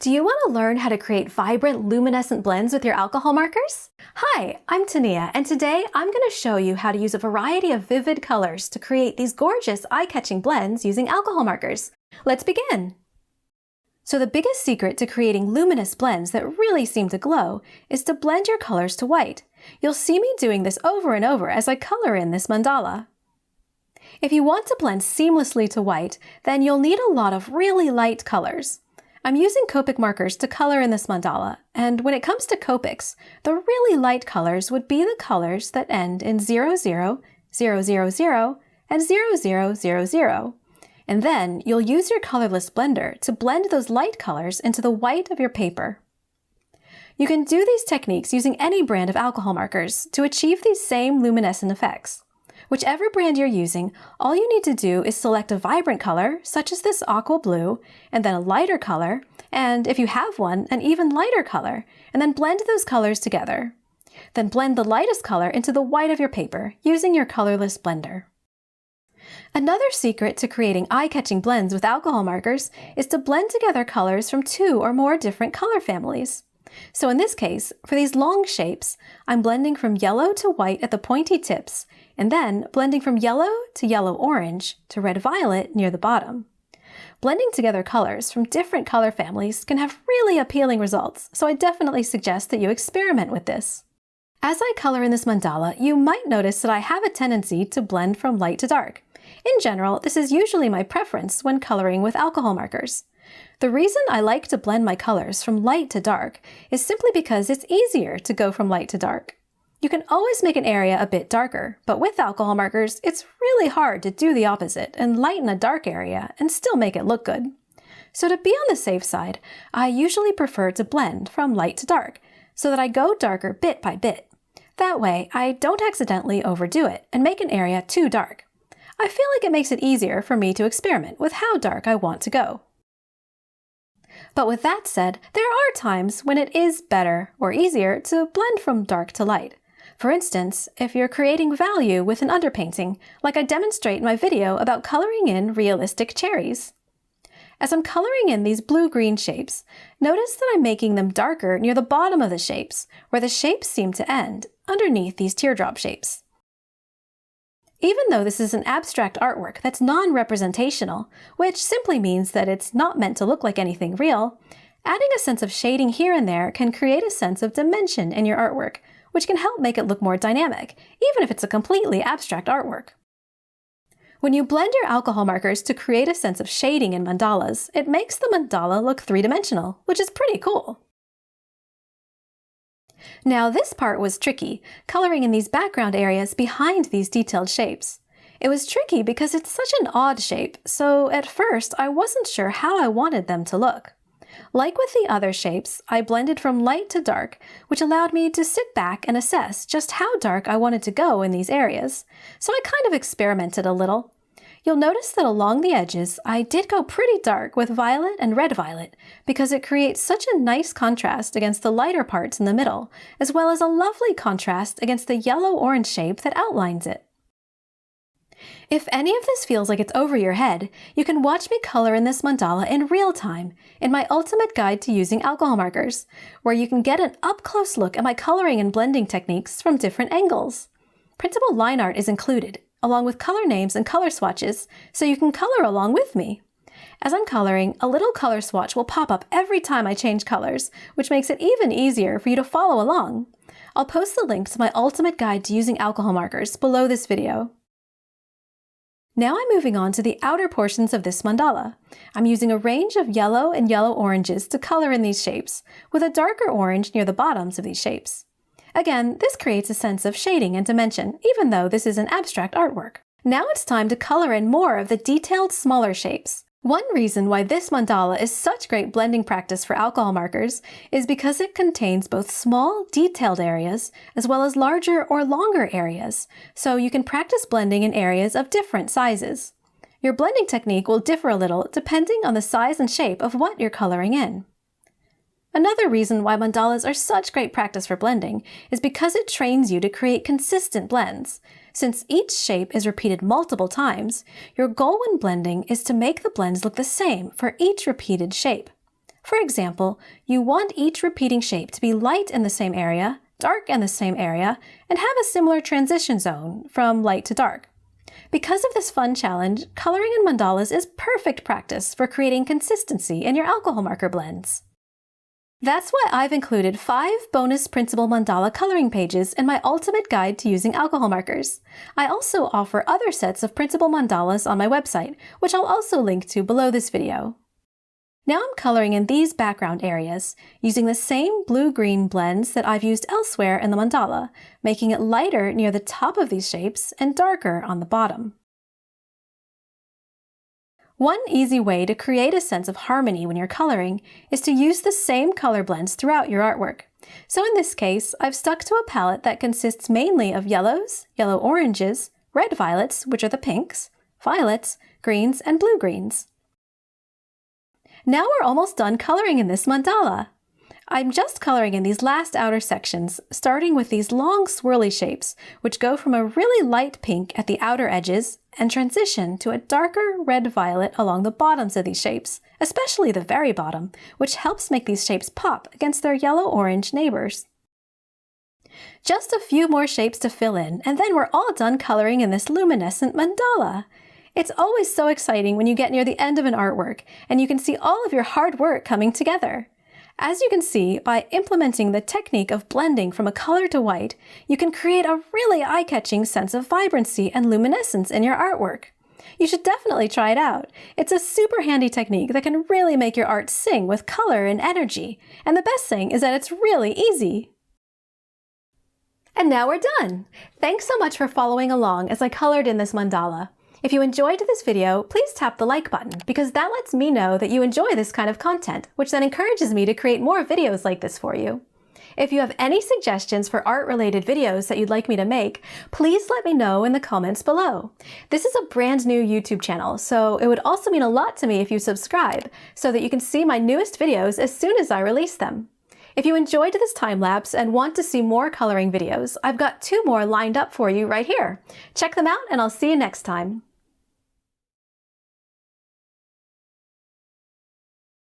Do you want to learn how to create vibrant luminescent blends with your alcohol markers? Hi, I'm Tania, and today I'm going to show you how to use a variety of vivid colors to create these gorgeous eye-catching blends using alcohol markers. Let's begin! So the biggest secret to creating luminous blends that really seem to glow is to blend your colors to white. You'll see me doing this over and over as I color in this mandala. If you want to blend seamlessly to white, then you'll need a lot of really light colors. I'm using Copic markers to color in this mandala, and when it comes to Copics, the really light colors would be the colors that end in 00, 000, and 0000. And then you'll use your colorless blender to blend those light colors into the white of your paper. You can do these techniques using any brand of alcohol markers to achieve these same luminescent effects. Whichever brand you're using, all you need to do is select a vibrant color, such as this aqua blue, and then a lighter color, and if you have one, an even lighter color, and then blend those colors together. Then blend the lightest color into the white of your paper using your colorless blender. Another secret to creating eye-catching blends with alcohol markers is to blend together colors from 2 or more different color families. So in this case, for these long shapes, I'm blending from yellow to white at the pointy tips, and then blending from yellow to yellow-orange to red-violet near the bottom. Blending together colors from different color families can have really appealing results, so I definitely suggest that you experiment with this. As I color in this mandala, you might notice that I have a tendency to blend from light to dark. In general, this is usually my preference when coloring with alcohol markers. The reason I like to blend my colors from light to dark is simply because it's easier to go from light to dark. You can always make an area a bit darker, but with alcohol markers, it's really hard to do the opposite and lighten a dark area and still make it look good. So to be on the safe side, I usually prefer to blend from light to dark, so that I go darker bit by bit. That way, I don't accidentally overdo it and make an area too dark. I feel like it makes it easier for me to experiment with how dark I want to go. But with that said, there are times when it is better or easier to blend from dark to light. For instance, if you're creating value with an underpainting, like I demonstrate in my video about coloring in realistic cherries. As I'm coloring in these blue-green shapes, notice that I'm making them darker near the bottom of the shapes, where the shapes seem to end, underneath these teardrop shapes. Even though this is an abstract artwork that's non-representational, which simply means that it's not meant to look like anything real, adding a sense of shading here and there can create a sense of dimension in your artwork, which can help make it look more dynamic, even if it's a completely abstract artwork. When you blend your alcohol markers to create a sense of shading in mandalas, it makes the mandala look three-dimensional, which is pretty cool. Now this part was tricky, coloring in these background areas behind these detailed shapes. It was tricky because it's such an odd shape, so at first I wasn't sure how I wanted them to look. Like with the other shapes, I blended from light to dark, which allowed me to sit back and assess just how dark I wanted to go in these areas, so I kind of experimented a little. You'll notice that along the edges, I did go pretty dark with violet and red-violet because it creates such a nice contrast against the lighter parts in the middle, as well as a lovely contrast against the yellow-orange shape that outlines it. If any of this feels like it's over your head, you can watch me color in this mandala in real time in my ultimate guide to using alcohol markers, where you can get an up-close look at my coloring and blending techniques from different angles. Printable line art is included, along with color names and color swatches, so you can color along with me. As I'm coloring, a little color swatch will pop up every time I change colors, which makes it even easier for you to follow along. I'll post the link to my ultimate guide to using alcohol markers below this video. Now I'm moving on to the outer portions of this mandala. I'm using a range of yellow and yellow-oranges to color in these shapes, with a darker orange near the bottoms of these shapes. Again, this creates a sense of shading and dimension, even though this is an abstract artwork. Now it's time to color in more of the detailed, smaller shapes. One reason why this mandala is such great blending practice for alcohol markers is because it contains both small, detailed areas as well as larger or longer areas, so you can practice blending in areas of different sizes. Your blending technique will differ a little depending on the size and shape of what you're coloring in. Another reason why mandalas are such great practice for blending is because it trains you to create consistent blends. Since each shape is repeated multiple times, your goal when blending is to make the blends look the same for each repeated shape. For example, you want each repeating shape to be light in the same area, dark in the same area, and have a similar transition zone from light to dark. Because of this fun challenge, coloring in mandalas is perfect practice for creating consistency in your alcohol marker blends. That's why I've included 5 bonus printable mandala coloring pages in my ultimate guide to using alcohol markers. I also offer other sets of printable mandalas on my website, which I'll also link to below this video. Now I'm coloring in these background areas, using the same blue-green blends that I've used elsewhere in the mandala, making it lighter near the top of these shapes and darker on the bottom. One easy way to create a sense of harmony when you're coloring is to use the same color blends throughout your artwork. So in this case, I've stuck to a palette that consists mainly of yellows, yellow-oranges, red-violets, which are the pinks, violets, greens, and blue-greens. Now we're almost done coloring in this mandala. I'm just coloring in these last outer sections, starting with these long swirly shapes, which go from a really light pink at the outer edges and transition to a darker red-violet along the bottoms of these shapes, especially the very bottom, which helps make these shapes pop against their yellow-orange neighbors. Just a few more shapes to fill in, and then we're all done coloring in this luminescent mandala. It's always so exciting when you get near the end of an artwork and you can see all of your hard work coming together. As you can see, by implementing the technique of blending from a color to white, you can create a really eye-catching sense of vibrancy and luminescence in your artwork. You should definitely try it out. It's a super handy technique that can really make your art sing with color and energy. And the best thing is that it's really easy. And now we're done! Thanks so much for following along as I colored in this mandala. If you enjoyed this video, please tap the like button because that lets me know that you enjoy this kind of content, which then encourages me to create more videos like this for you. If you have any suggestions for art-related videos that you'd like me to make, please let me know in the comments below. This is a brand new YouTube channel, so it would also mean a lot to me if you subscribe so that you can see my newest videos as soon as I release them. If you enjoyed this time-lapse and want to see more coloring videos, I've got 2 more lined up for you right here. Check them out and I'll see you next time.